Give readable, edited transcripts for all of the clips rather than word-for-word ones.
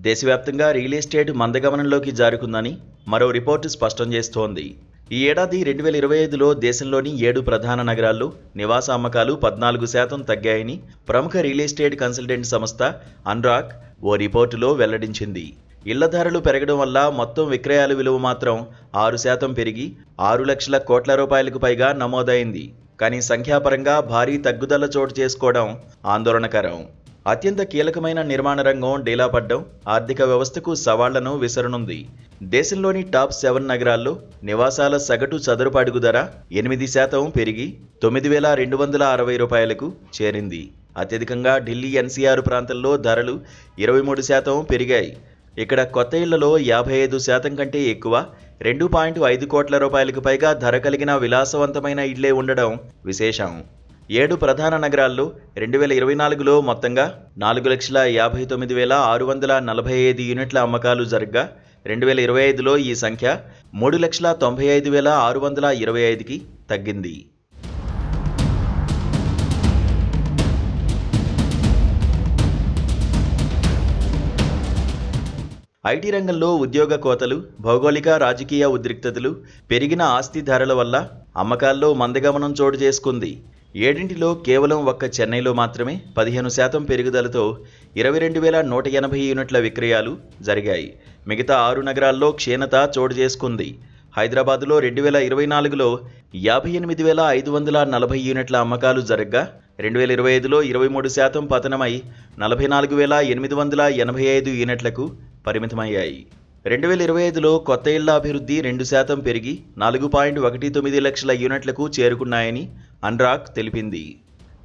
దేశవ్యాప్తంగా real estate మందగమనంలోకి జారుకుందని మరో report స్పష్టం చేస్తోంది. ఈ ఏడాది 2025లో దేశంలోని 7 ప్రధాన నగరాల్లో నివాస అమ్మకాలు 14% తగ్గాయని ప్రముఖ రియల్ ఎస్టేట్ కన్సల్టెంట్ సంస్థ అన్రాక్ ఓ రిపోర్టులో వెల్లడించింది. ఇళ్ల ధరలు పెరగడం వల్ల మొత్తం విక్రయాల విలువ మాత్రం 6% పెరిగి 6 లక్షల కోట్ల రూపాయలకు పైగా నమోదైంది. కానీ సంఖ్యాపరంగా భారీ తగ్గుదల చోటు చేసుకోవడం ఆందోళనకరం. అత్యంత కీలకమైన నిర్మాణ రంగం డీలా పడ్డం ఆర్థిక వ్యవస్థకు సవాళ్లను విసరనుంది. దేశంలోని టాప్ 7 నగరాల్లో నివాసాల సగటు చదరపు అడుగు ధర 8% పెరిగి 9,260 రూపాయలకు చేరింది. అత్యధికంగా ఢిల్లీ ఎన్సీఆర్ ప్రాంతంలో ధరలు 23% పెరిగాయి. ఇక్కడ కొత్త ఇళ్లలో 55% కంటే ఎక్కువ 2.5 కోట్ల రూపాయలకు పైగా ధర కలిగిన విలాసవంతమైన ఇళ్లే ఉండడం విశేషం. 7 ప్రధాన నగరాల్లో 2024లో మొత్తంగా 4,59,645 యూనిట్ల అమ్మకాలు జరగ్గా 2025లో ఈ సంఖ్య 3,95,625కి తగ్గింది. ఐటీ రంగంలో ఉద్యోగ కోతలు, భౌగోళిక రాజకీయ ఉద్రిక్తతలు, పెరిగిన ఆస్తి ధరల వల్ల అమ్మకాల్లో మందగమనం చోటు చేసుకుంది. 7లో కేవలం ఒక్క చెన్నైలో మాత్రమే 15% పెరుగుదలతో 22,180 యూనిట్ల విక్రయాలు జరిగాయి. మిగతా 6 నగరాల్లో క్షీణత చోటు చేసుకుంది. హైదరాబాద్లో 2024లో 58,540 యూనిట్ల అమ్మకాలు జరగ్గా 2025లో 23% పతనమై 44,885 యూనిట్లకు పరిమితమయ్యాయి. 2025లో కొత్త ఇళ్ల అభివృద్ధి 2% పెరిగి 4.19 లక్షల యూనిట్లకు చేరుకున్నాయని అన్రాక్ తెలిపింది.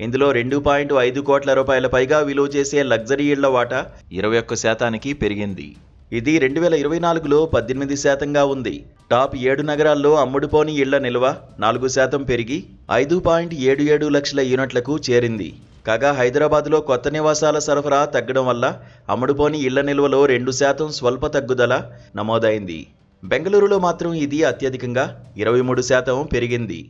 ఇందులో 2.5 కోట్ల రూపాయల పైగా విలువ చేసే లగ్జరీ ఇళ్ల వాటా 21%కి పెరిగింది. ఇది 2024లో 18%గా ఉంది. టాప్ 7 నగరాల్లో అమ్ముడుపోని ఇళ్ల నిల్వ 4% పెరిగి 5.77 లక్షల యూనిట్లకు చేరింది. కాగా హైదరాబాద్లో కొత్త నివాసాల సరఫరా తగ్గడం వల్ల అమ్ముడుపోని ఇళ్ల నిల్వలో 2% స్వల్ప తగ్గుదల నమోదైంది. బెంగళూరులో మాత్రం ఇది అత్యధికంగా 23% పెరిగింది.